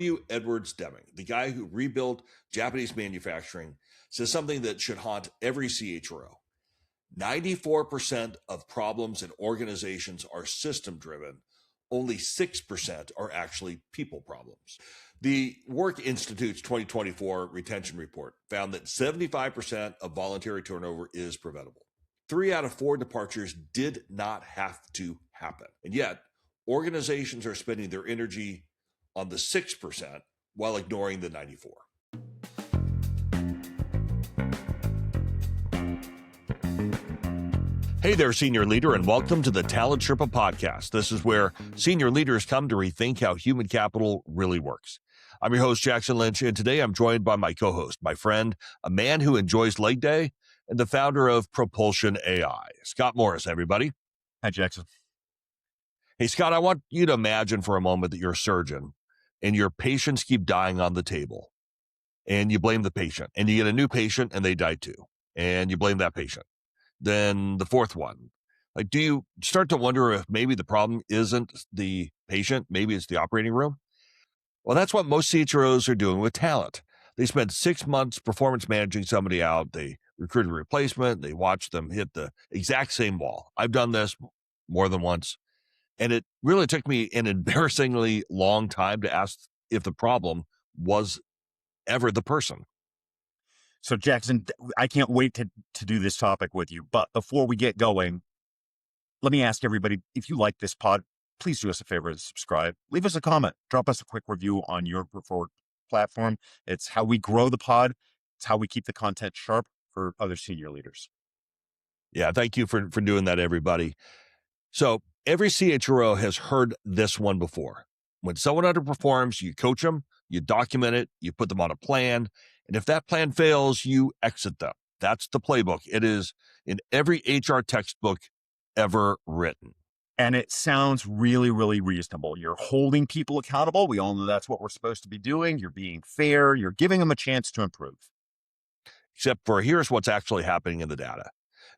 Edwards Deming, the guy who rebuilt Japanese manufacturing, says something that should haunt every CHRO. 94% of problems in organizations are system driven. Only 6% are actually people problems. The Work Institute's 2024 retention report found that 75% of voluntary turnover is preventable. 3 out of 4 departures did not have to happen. And yet, organizations are spending their energy on the 6% while ignoring the 94. Hey there, senior leader, and welcome to the Talent Sherpa podcast. This is where senior leaders come to rethink how human capital really works. I'm your host, Jackson Lynch, and today I'm joined by my co-host, my friend, a man who enjoys leg day, and the founder of Propulsion AI, Scott Morris, everybody. Hi, Jackson. Hey, Scott, I want you to imagine for a moment that you're a surgeon and your patients keep dying on the table, and you blame the patient, and you get a new patient and they die too, and you blame that patient. Then the fourth one. Like, do you start to wonder if maybe the problem isn't the patient, maybe it's the operating room? Well, that's what most CHROs are doing with talent. They spend 6 months performance managing somebody out. They recruit a replacement. They watch them hit the exact same wall. I've done this more than once. And it really took me an embarrassingly long time to ask if the problem was ever the person. So, Jackson, I can't wait to do this topic with you. But before we get going, let me ask everybody, if you like this pod, please do us a favor and subscribe. Leave us a comment. Drop us a quick review on your preferred platform. It's how we grow the pod. It's how we keep the content sharp for other senior leaders. Yeah, thank you for doing that, everybody. So every CHRO has heard this one before. When someone underperforms, you coach them, you document it, you put them on a plan, and if that plan fails, you exit them. That's the playbook. It is in every HR textbook ever written. And it sounds really, really reasonable. You're holding people accountable. We all know that's what we're supposed to be doing. You're being fair. You're giving them a chance to improve. Except for here's what's actually happening in the data.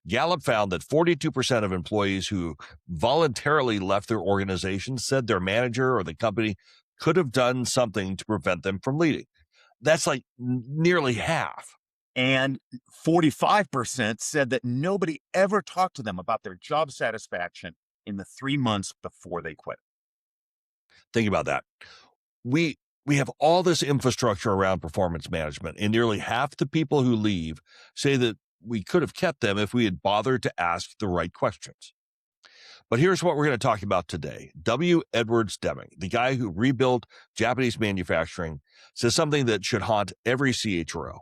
Gallup found that 42% of employees who voluntarily left their organization said their manager or the company could have done something to prevent them from leaving. That's like nearly half. And 45% said that nobody ever talked to them about their job satisfaction in the 3 months before they quit. Think about that. We have all this infrastructure around performance management, and nearly half the people who leave say that we could have kept them if we had bothered to ask the right questions. But here's what we're going to talk about today. Edwards Deming, the guy who rebuilt Japanese manufacturing, says something that should haunt every CHRO.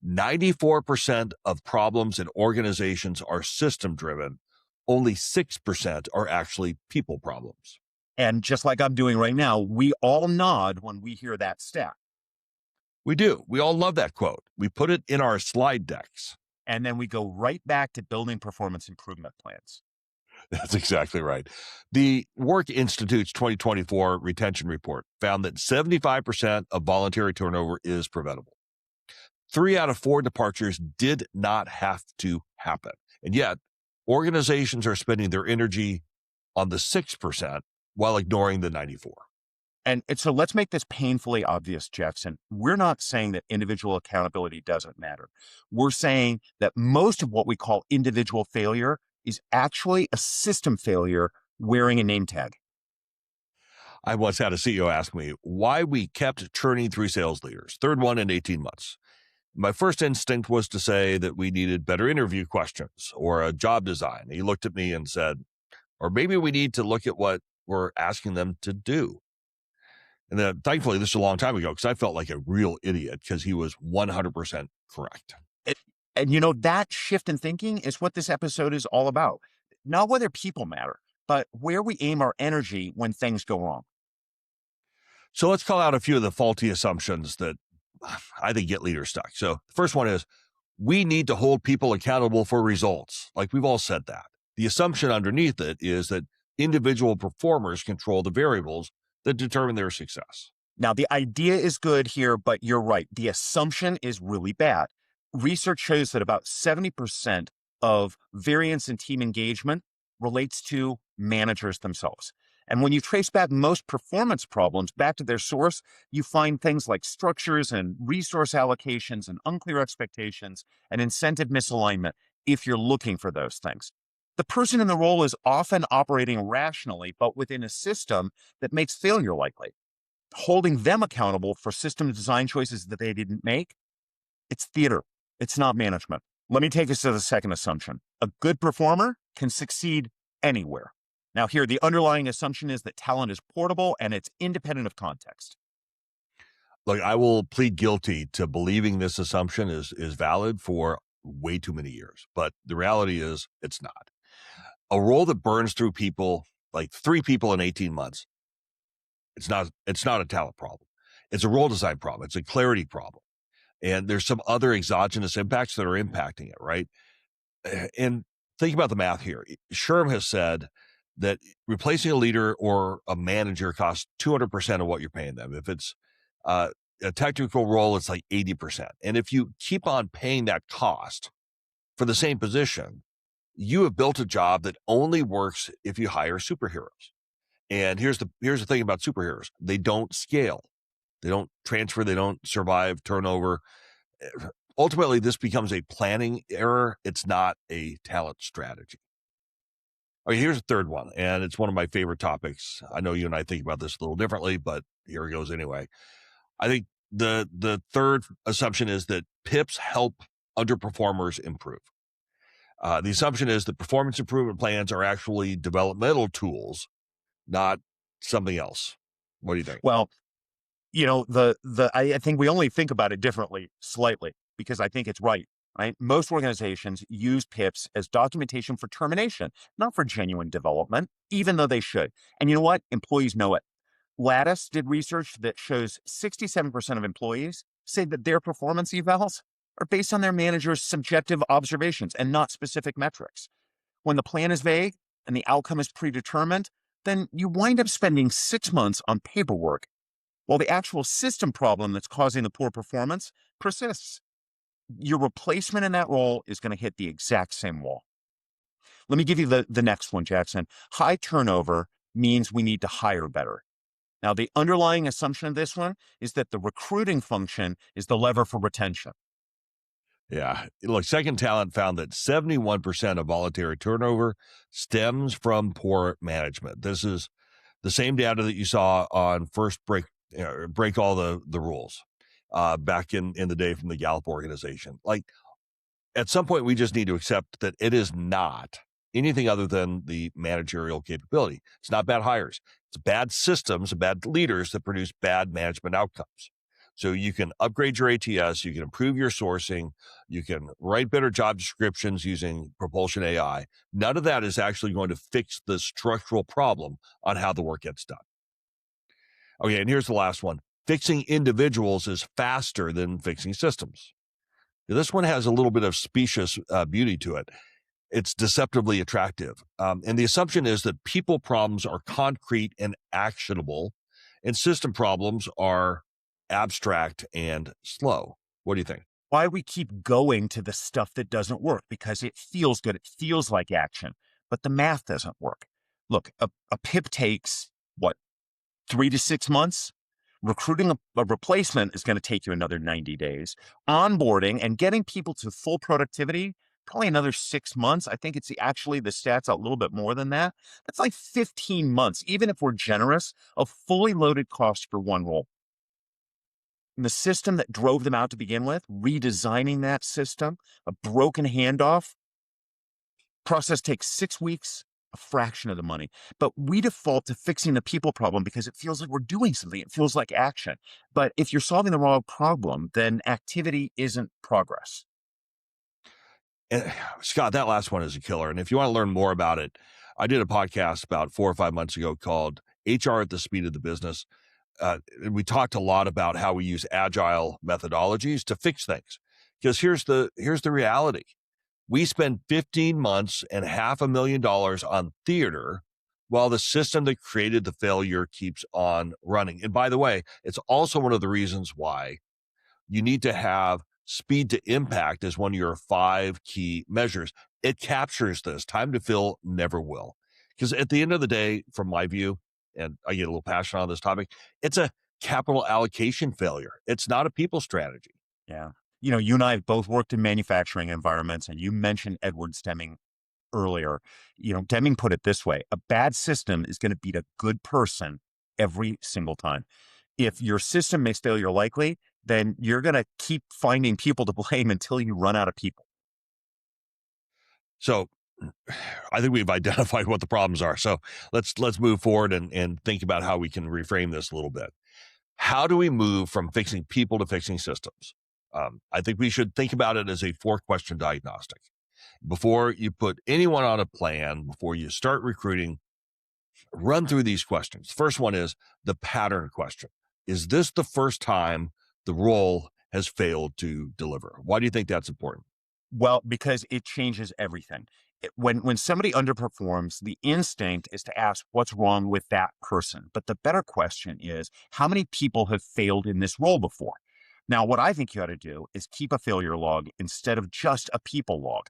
94% of problems in organizations are system driven. Only 6% are actually people problems. And just like I'm doing right now, we all nod when we hear that stat. We do. We all love that quote. We put it in our slide decks. And then we go right back to building performance improvement plans. That's exactly right. The Work Institute's 2024 retention report found that 75% of voluntary turnover is preventable. 3 out of 4 departures did not have to happen. And yet, organizations are spending their energy on the 6% while ignoring the 94. And so let's make this painfully obvious, Jackson. We're not saying that individual accountability doesn't matter. We're saying that most of what we call individual failure is actually a system failure wearing a name tag. I once had a CEO ask me why we kept churning through sales leaders, third one in 18 months. My first instinct was to say that we needed better interview questions or a job design. He looked at me and said, or maybe we need to look at what we're asking them to do. And then thankfully, this is a long time ago because I felt like a real idiot because he was 100% correct. And you know, that shift in thinking is what this episode is all about. Not whether people matter, but where we aim our energy when things go wrong. So let's call out a few of the faulty assumptions that I think get leaders stuck. So the first one is we need to hold people accountable for results. Like we've all said that. The assumption underneath it is that individual performers control the variables that determine their success. Now, the idea is good here, but you're right. The assumption is really bad. Research shows that about 70% of variance in team engagement relates to managers themselves. And when you trace back most performance problems back to their source, you find things like structures and resource allocations and unclear expectations and incentive misalignment if you're looking for those things. The person in the role is often operating rationally, but within a system that makes failure likely. Holding them accountable for system design choices that they didn't make, it's theater. It's not management. Let me take us to the second assumption. A good performer can succeed anywhere. Now here, the underlying assumption is that talent is portable and it's independent of context. Look, I will plead guilty to believing this assumption is valid for way too many years, but the reality is it's not. A role that burns through people, like 3 people in 18 months, it's not a talent problem. It's a role design problem. It's a clarity problem. And there's some other exogenous impacts that are impacting it, right? And think about the math here. SHRM has said that replacing a leader or a manager costs 200% of what you're paying them. If it's a technical role, it's like 80%. And if you keep on paying that cost for the same position, you have built a job that only works if you hire superheroes. And here's the thing about superheroes. They don't scale. They don't transfer. They don't survive turnover. Ultimately, this becomes a planning error. It's not a talent strategy. Okay, here's a third one, and it's one of my favorite topics. I know you and I think about this a little differently, but here it goes anyway. I think the third assumption is that PIPs help underperformers improve. The assumption is that performance improvement plans are actually developmental tools, not something else. What do you think? Well, I think we only think about it differently slightly because I think it's right. Right? Most organizations use PIPs as documentation for termination, not for genuine development, even though they should. And you know what? Employees know it. Lattice did research that shows 67% of employees say that their performance evals are based on their manager's subjective observations and not specific metrics. When the plan is vague and the outcome is predetermined, then you wind up spending 6 months on paperwork while the actual system problem that's causing the poor performance persists. Your replacement in that role is going to hit the exact same wall. Let me give you the next one, Jackson. High turnover means we need to hire better. Now, the underlying assumption of this one is that the recruiting function is the lever for retention. Yeah. Look, Second Talent found that 71% of voluntary turnover stems from poor management. This is the same data that you saw on First Break All the Rules back in the day from the Gallup organization. Like, at some point, we just need to accept that it is not anything other than the managerial capability. It's not bad hires. It's bad systems, bad leaders that produce bad management outcomes. So you can upgrade your ATS, you can improve your sourcing, you can write better job descriptions using Propulsion AI. None of that is actually going to fix the structural problem on how the work gets done. Okay, and here's the last one. Fixing individuals is faster than fixing systems. Now, this one has a little bit of specious beauty to it. It's deceptively attractive. And the assumption is that people problems are concrete and actionable, and system problems are abstract and slow. What do you think? Why we keep going to the stuff that doesn't work? Because it feels good. It feels like action, but the math doesn't work. Look, a PIP takes, 3 to 6 months? Recruiting a replacement is going to take you another 90 days. Onboarding and getting people to full productivity, probably another 6 months. I think it's actually the stats a little bit more than that. That's like 15 months, even if we're generous, of fully loaded costs for one role. And the system that drove them out to begin with, redesigning that system, a broken handoff, process takes 6 weeks, a fraction of the money. But we default to fixing the people problem because it feels like we're doing something. It feels like action. But if you're solving the wrong problem, then activity isn't progress. And Scott, that last one is a killer. And if you want to learn more about it, I did a podcast about 4 or 5 months ago called HR at the Speed of the Business. And we talked a lot about how we use agile methodologies to fix things. Because here's the reality. We spend 15 months and $500,000 on theater while the system that created the failure keeps on running. And by the way, it's also one of the reasons why you need to have speed to impact as one of your 5 key measures. It captures this. Time to fill never will. Because at the end of the day, from my view, and I get a little passionate on this topic, it's a capital allocation failure. It's not a people strategy. Yeah. You know, you and I have both worked in manufacturing environments, and you mentioned Edward Deming earlier. You know, Deming put it this way: a bad system is going to beat a good person every single time. If your system makes failure likely, then you're going to keep finding people to blame until you run out of people. So I think we've identified what the problems are. So let's move forward and think about how we can reframe this a little bit. How do we move from fixing people to fixing systems? I think we should think about it as a 4-question diagnostic. Before you put anyone on a plan, before you start recruiting, run through these questions. First one is the pattern question. Is this the first time the role has failed to deliver? Why do you think that's important? Well, because it changes everything. When somebody underperforms, the instinct is to ask what's wrong with that person. But the better question is, how many people have failed in this role before? Now, what I think you ought to do is keep a failure log instead of just a people log.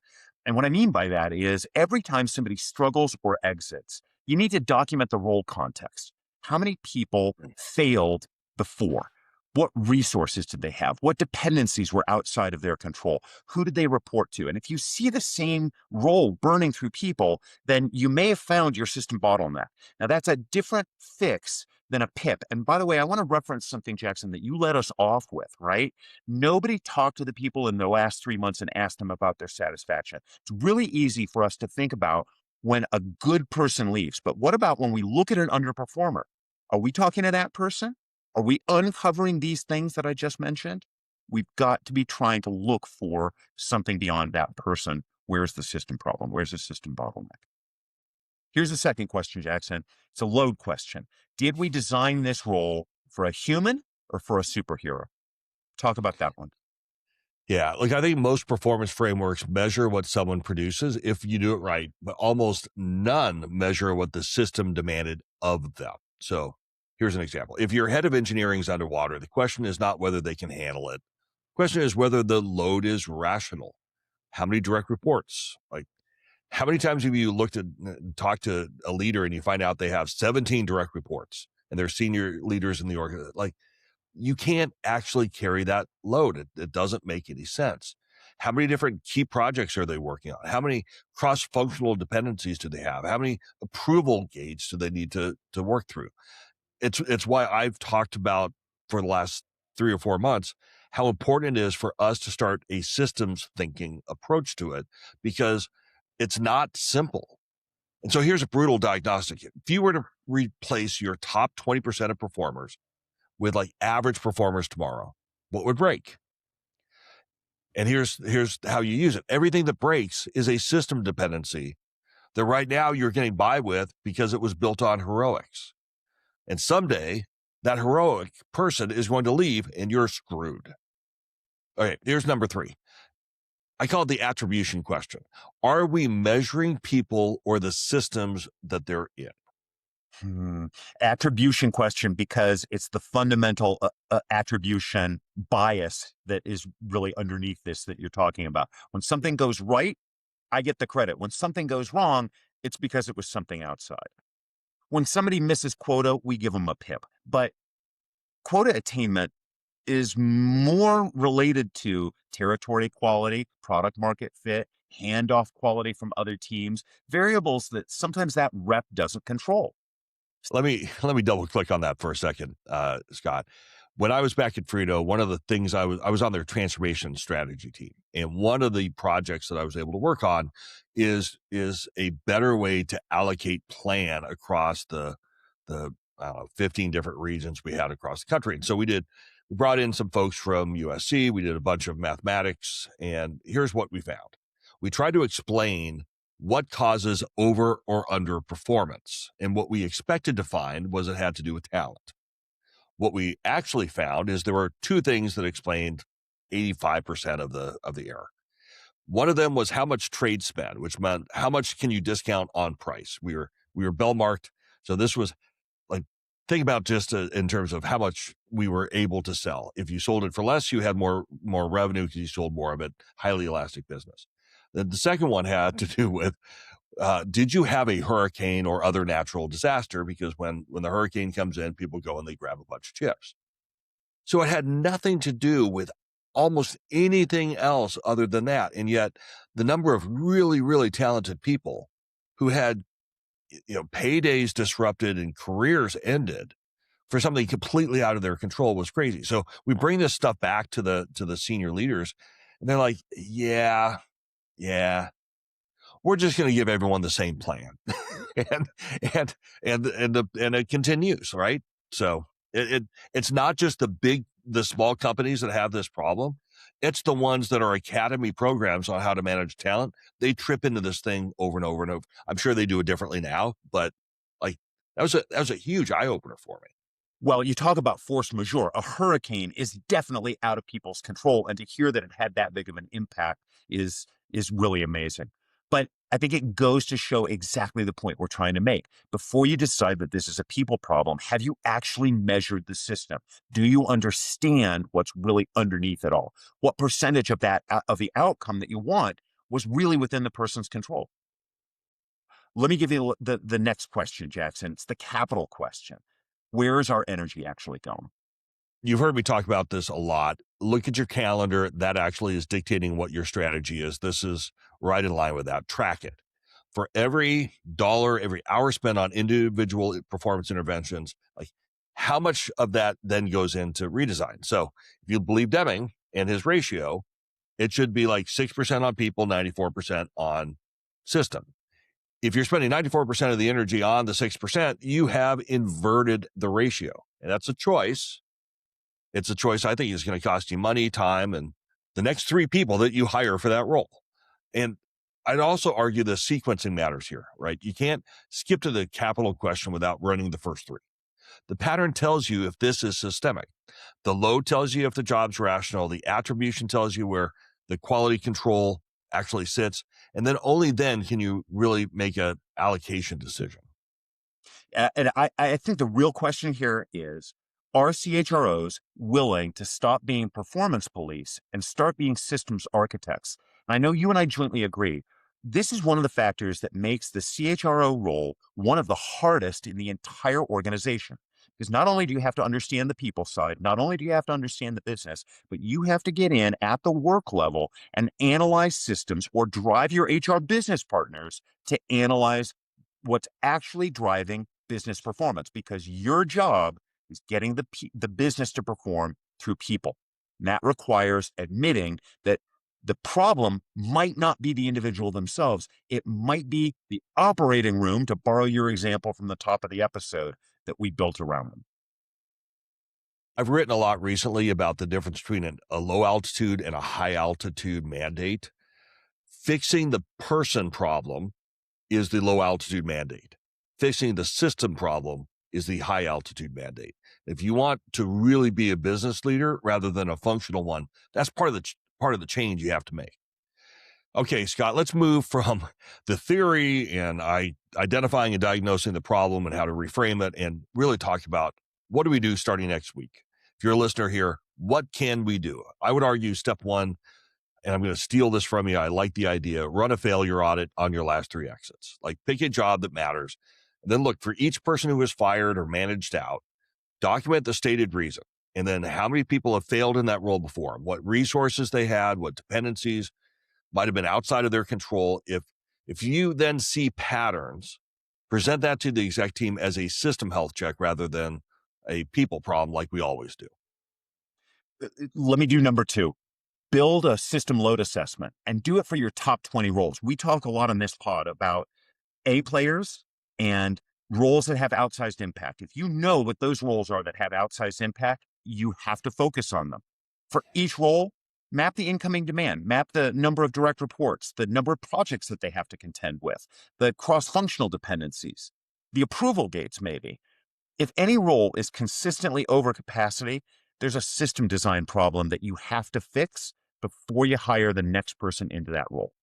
And what I mean by that is every time somebody struggles or exits, you need to document the role context. How many people failed before? What resources did they have? What dependencies were outside of their control? Who did they report to? And if you see the same role burning through people, then you may have found your system bottleneck. Now, that's a different fix than a PIP. And by the way, I want to reference something, Jackson, that you let us off with, right? Nobody talked to the people in the last 3 months and asked them about their satisfaction. It's really easy for us to think about when a good person leaves. But what about when we look at an underperformer? Are we talking to that person? Are we uncovering these things that I just mentioned? We've got to be trying to look for something beyond that person. Where's the system problem? Where's the system bottleneck? Here's the second question, Jackson. It's a load question. Did we design this role for a human or for a superhero? Talk about that one. Yeah, like I think most performance frameworks measure what someone produces if you do it right, but almost none measure what the system demanded of them. So here's an example. If your head of engineering is underwater, the question is not whether they can handle it. The question is whether the load is rational. How many direct reports? Like how many times have you looked at talked to a leader and you find out they have 17 direct reports and they're senior leaders in the org? Like you can't actually carry that load. It doesn't make any sense. How many different key projects are they working on? How many cross-functional dependencies do they have? How many approval gates do they need to work through? It's why I've talked about for the last 3 or 4 months how important it is for us to start a systems thinking approach to it, because it's not simple. And so here's a brutal diagnostic. If you were to replace your top 20% of performers with like average performers tomorrow, what would break? And here's how you use it. Everything that breaks is a system dependency that right now you're getting by with because it was built on heroics. And someday that heroic person is going to leave and you're screwed. Okay, here's number 3. I call it the attribution question. Are we measuring people or the systems that they're in? Attribution question, because it's the fundamental attribution bias that is really underneath this that you're talking about. When something goes right, I get the credit. When something goes wrong, it's because it was something outside. When somebody misses quota, we give them a PIP. But quota attainment is more related to territory quality, product market fit, handoff quality from other teams, variables that sometimes that rep doesn't control. Let me double click on that for a second, Scott. When I was back at Frito, one of the things I was on their transformation strategy team, and one of the projects that I was able to work on is a better way to allocate plan across the I don't know, 15 different regions we had across the country. And so we brought in some folks from USC. We did a bunch of mathematics, and here's what we found. We tried to explain what causes over or under performance. And what we expected to find was it had to do with talent. What we actually found is there were 2 things that explained 85% of the error. One of them was how much trade spend, which meant how much can you discount on price. We were bell marked. So this was like, think about just in terms of how much we were able to sell. If you sold it for less, you had more revenue because you sold more of it. Highly elastic business. The second one had to do with did you have a hurricane or other natural disaster? Because when the hurricane comes in, people go and they grab a bunch of chips. So it had nothing to do with almost anything else other than that. And yet the number of really, really talented people who had, paydays disrupted and careers ended for something completely out of their control was crazy. So we bring this stuff back to the senior leaders, and they're like, yeah, we're just going to give everyone the same plan. and it continues, right? So it's not just the small companies that have this problem. It's the ones that are academy programs on how to manage talent. They trip into this thing over and over and over. I'm sure they do it differently now, but like that was a huge eye opener for me. Well, you talk about force majeure. A hurricane is definitely out of people's control, and to hear that it had that big of an impact is really amazing. But I think it goes to show exactly the point we're trying to make. Before you decide that this is a people problem, have you actually measured the system? Do you understand what's really underneath it all? What percentage of that of the outcome that you want was really within the person's control? Let me give you the next question, Jackson. It's the capital question. Where is our energy actually going? You've heard me talk about this a lot. Look at your calendar. That actually is dictating what your strategy is. This is right in line with that. Track it. For every dollar, every hour spent on individual performance interventions, like how much of that then goes into redesign? So if you believe Deming and his ratio, it should be like 6% on people, 94% on system. If you're spending 94% of the energy on the 6%, you have inverted the ratio. And that's a choice. It's a choice I think is going to cost you money, time, and the next 3 people that you hire for that role. And I'd also argue the sequencing matters here, right? You can't skip to the capital question without running the first 3. The pattern tells you if this is systemic. The load tells you if the job's rational. The attribution tells you where the quality control actually sits. And then only then can you really make an allocation decision. And I think the real question here is, are CHROs willing to stop being performance police and start being systems architects? And I know you and I jointly agree. This is one of the factors that makes the CHRO role one of the hardest in the entire organization. Because not only do you have to understand the people side, not only do you have to understand the business, but you have to get in at the work level and analyze systems or drive your HR business partners to analyze what's actually driving business performance, because your job is getting the business to perform through people. And that requires admitting that the problem might not be the individual themselves. It might be the operating room, to borrow your example from the top of the episode, that we built around them. I've written a lot recently about the difference between a low altitude and a high altitude mandate. Fixing the person problem is the low altitude mandate. Fixing the system problem is the high altitude mandate. If you want to really be a business leader rather than a functional one, that's part of the change you have to make. Okay, Scott, let's move from the theory and identifying and diagnosing the problem and how to reframe it, and really talk about what do we do starting next week. If you're a listener here, what can we do? I would argue step 1, and I'm going to steal this from you. I like the idea. Run a failure audit on your last 3 exits. Like, pick a job that matters. And then look for each person who was fired or managed out, document the stated reason. And then how many people have failed in that role before, what resources they had, what dependencies might have been outside of their control. If you then see patterns, present that to the exec team as a system health check rather than a people problem like we always do. Let me do number 2. Build a system load assessment and do it for your top 20 roles. We talk a lot on this pod about A players and roles that have outsized impact. If you know what those roles are that have outsized impact, you have to focus on them. For each role, map the incoming demand, map the number of direct reports, the number of projects that they have to contend with, the cross-functional dependencies, the approval gates maybe. If any role is consistently over capacity, there's a system design problem that you have to fix before you hire the next person into that role.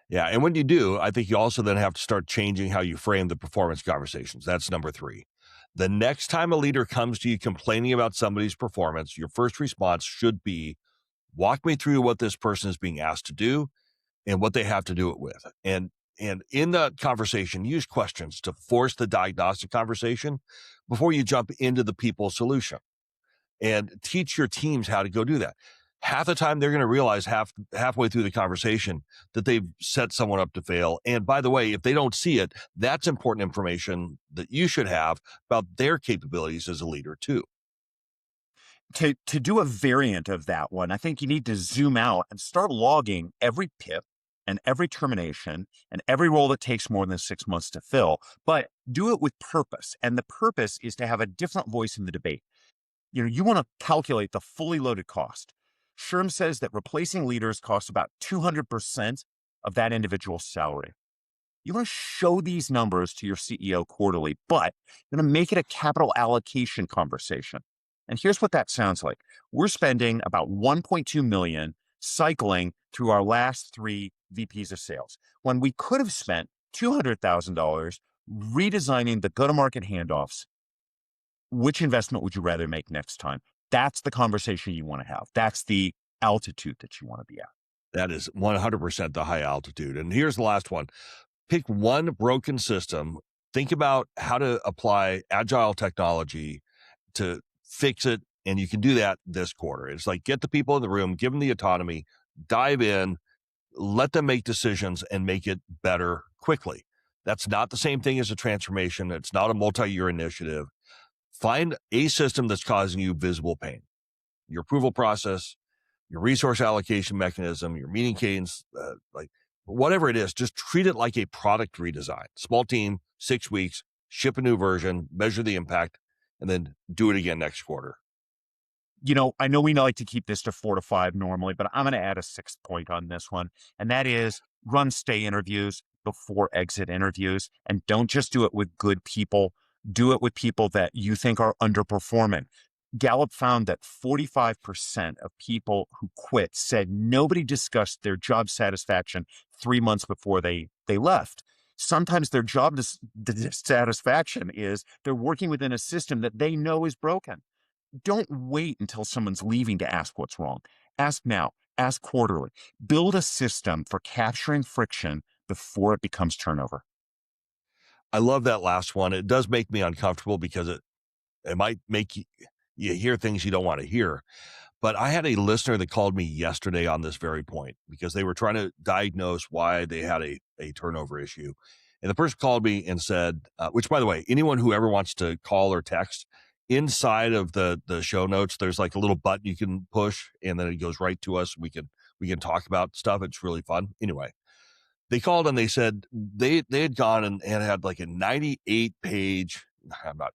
Yeah. And when you do, I think you also then have to start changing how you frame the performance conversations. That's number 3. The next time a leader comes to you complaining about somebody's performance, your first response should be, walk me through what this person is being asked to do and what they have to do it with. And And in the conversation, use questions to force the diagnostic conversation before you jump into the people solution, and teach your teams how to go do that. Half the time, they're going to realize halfway through the conversation that they've set someone up to fail. And by the way, if they don't see it, that's important information that you should have about their capabilities as a leader too. To do a variant of that one, I think you need to zoom out and start logging every PIP and every termination and every role that takes more than 6 months to fill, but do it with purpose. And the purpose is to have a different voice in the debate. You want to calculate the fully loaded cost. SHRM says that replacing leaders costs about 200% of that individual's salary. You want to show these numbers to your CEO quarterly, but you're going to make it a capital allocation conversation. And here's what that sounds like. We're spending about $1.2 million cycling through our last 3 VPs of sales, when we could have spent $200,000 redesigning the go-to-market handoffs. Which investment would you rather make next time? That's the conversation you want to have. That's the altitude that you want to be at. That is 100% the high altitude. And here's the last one. Pick one broken system. Think about how to apply agile technology to fix it. And you can do that this quarter. It's like, get the people in the room, give them the autonomy, dive in, let them make decisions and make it better quickly. That's not the same thing as a transformation. It's not a multi-year initiative. Find a system that's causing you visible pain. Your approval process, your resource allocation mechanism, your meeting cadence, like whatever it is, just treat it like a product redesign. Small team, 6 weeks, ship a new version, measure the impact, and then do it again next quarter. I know we like to keep this to 4 to 5 normally, but I'm going to add a 6th point on this one. And that is run stay interviews before exit interviews. And don't just do it with good people. Do it with people that you think are underperforming. Gallup found that 45% of people who quit said nobody discussed their job satisfaction 3 months before they left. Sometimes their job dissatisfaction is they're working within a system that they know is broken. Don't wait until someone's leaving to ask what's wrong. Ask now. Ask quarterly. Build a system for capturing friction before it becomes turnover. I love that last one. It does make me uncomfortable because it might make you hear things you don't want to hear. But I had a listener that called me yesterday on this very point because they were trying to diagnose why they had a turnover issue. And the person called me and said, which by the way, anyone who ever wants to call or text, inside of the show notes, there's like a little button you can push and then it goes right to us. We can talk about stuff. It's really fun. Anyway, they called and they said they had gone and had like a 98-page,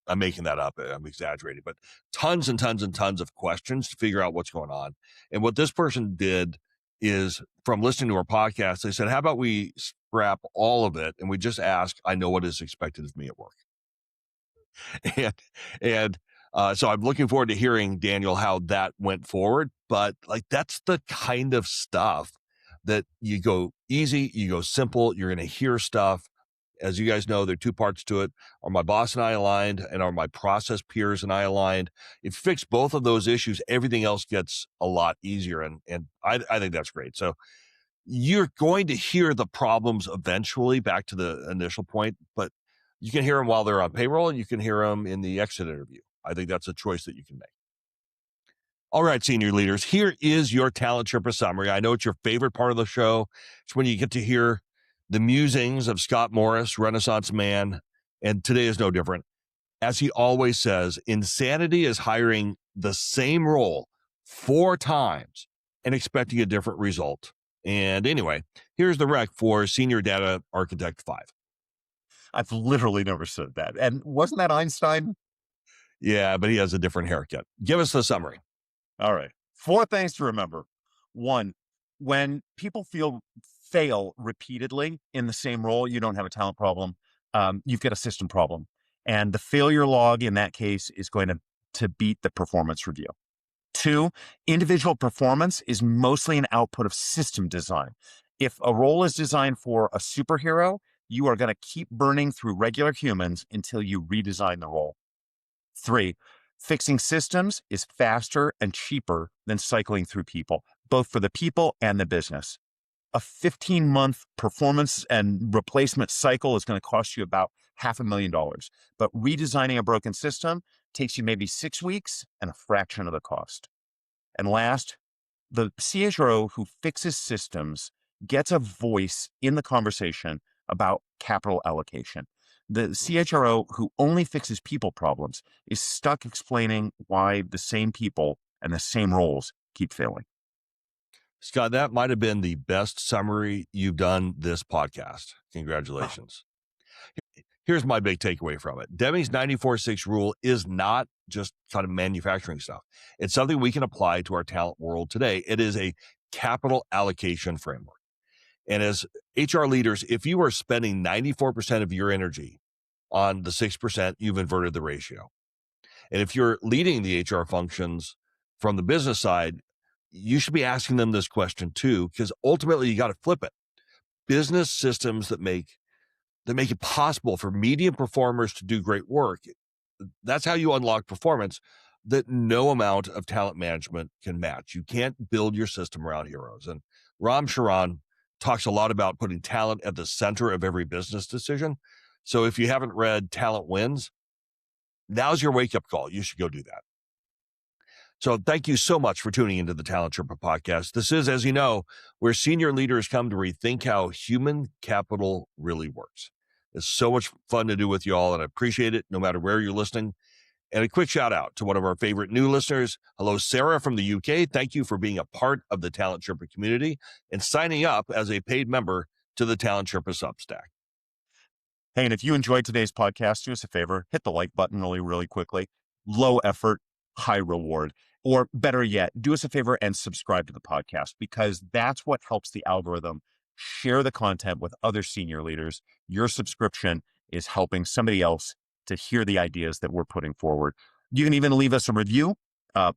I'm making that up, I'm exaggerating, but tons and tons and tons of questions to figure out what's going on. And what this person did is, from listening to our podcast, they said, how about we scrap all of it and we just ask, I know what is expected of me at work. And so I'm looking forward to hearing, Daniel, how that went forward. But like, that's the kind of stuff that you go easy, you go simple, you're going to hear stuff. As you guys know, there are 2 parts to it. Are my boss and I aligned, and are my process peers and I aligned? If you fix both of those issues, everything else gets a lot easier. And I think that's great. So you're going to hear the problems eventually, back to the initial point, but you can hear them while they're on payroll and you can hear them in the exit interview. I think that's a choice that you can make. All right, senior leaders, here is your Talent Sherpa summary. I know it's your favorite part of the show. It's when you get to hear the musings of Scott Morris, Renaissance man, and today is no different. As he always says, insanity is hiring the same role 4 times and expecting a different result. And anyway, here's the rec for Senior Data Architect 5. I've literally never said that. And wasn't that Einstein? Yeah, but he has a different haircut. Give us the summary. All right. 4 things to remember. 1, when people fail repeatedly in the same role, you don't have a talent problem. You've got a system problem. And the failure log in that case is going to beat the performance review. 2, individual performance is mostly an output of system design. If a role is designed for a superhero, you are going to keep burning through regular humans until you redesign the role. 3, fixing systems is faster and cheaper than cycling through people, both for the people and the business. a 15-month performance and replacement cycle is going to cost you about $500,000. But redesigning a broken system takes you maybe 6 weeks and a fraction of the cost. And last, the CHRO who fixes systems gets a voice in the conversation about capital allocation. The CHRO who only fixes people problems is stuck explaining why the same people and the same roles keep failing. Scott, that might have been the best summary you've done this podcast. Congratulations. Here's my big takeaway from it. Deming's 94-6 rule is not just kind of manufacturing stuff. It's something we can apply to our talent world today. It is a capital allocation framework. And as HR leaders, if you are spending 94% of your energy on the 6%, you've inverted the ratio. And if you're leading the HR functions from the business side, you should be asking them this question too, because ultimately you got to flip it. Business systems that make it possible for medium performers to do great work. That's how you unlock performance that no amount of talent management can match. You can't build your system around heroes. And Ram Charan talks a lot about putting talent at the center of every business decision. So if you haven't read Talent Wins, now's your wake-up call. You should go do that. So thank you so much for tuning into the Talent Sherpa podcast. This is, as you know, where senior leaders come to rethink how human capital really works. It's so much fun to do with you all, and I appreciate it no matter where you're listening. And a quick shout out to one of our favorite new listeners. Hello, Sarah from the UK. Thank you for being a part of the Talent Sherpa community and signing up as a paid member to the Talent Sherpa Substack. Hey, and if you enjoyed today's podcast, do us a favor, hit the like button really quickly. Low effort, high reward. Or better yet, do us a favor and subscribe to the podcast, because that's what helps the algorithm share the content with other senior leaders. Your subscription is helping somebody else to hear the ideas that we're putting forward. You can even leave us a review.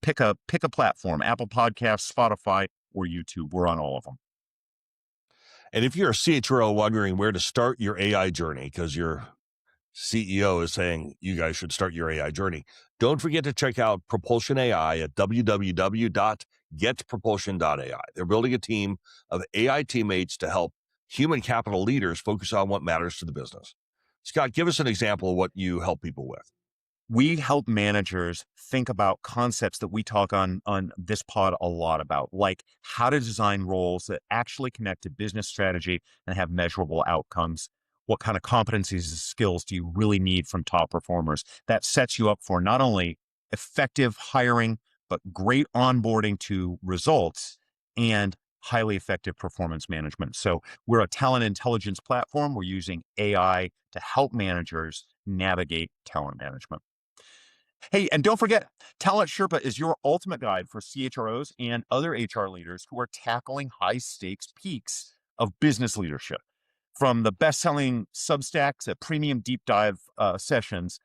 Pick a platform, Apple Podcasts, Spotify, or YouTube. We're on all of them. And if you're a CHRO wondering where to start your AI journey, because your CEO is saying you guys should start your AI journey, don't forget to check out Propulsion AI at www.getpropulsion.ai. They're building a team of AI teammates to help human capital leaders focus on what matters to the business. Scott, give us an example of what you help people with. We help managers think about concepts that we talk on this pod a lot about, like how to design roles that actually connect to business strategy and have measurable outcomes. What kind of competencies and skills do you really need from top performers? That sets you up for not only effective hiring, but great onboarding to results and highly effective performance management. So we're a talent intelligence platform. We're using AI to help managers navigate talent management. Hey, and don't forget, Talent Sherpa is your ultimate guide for CHROs and other HR leaders who are tackling high-stakes peaks of business leadership. From the best-selling Substacks at premium deep dive sessions,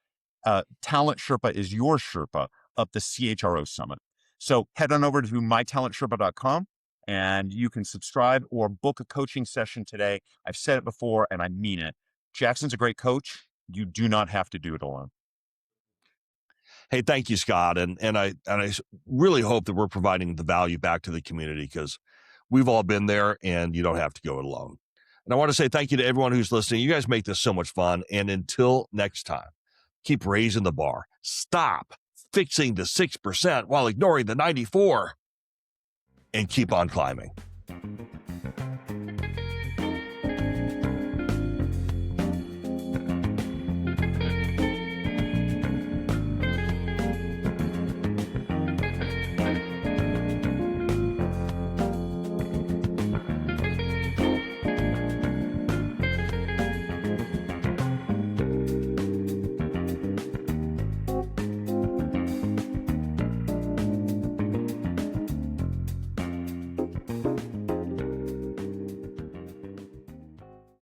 Talent Sherpa is your Sherpa up the CHRO Summit. So head on over to mytalentsherpa.com and you can subscribe or book a coaching session today. I've said it before and I mean it. Jackson's a great coach. You do not have to do it alone. Hey, thank you, Scott. And I really hope that we're providing the value back to the community, because we've all been there and you don't have to go it alone. And I want to say thank you to everyone who's listening. You guys make this so much fun. And until next time, keep raising the bar. Stop fixing the 6% while ignoring the 94, and keep on climbing.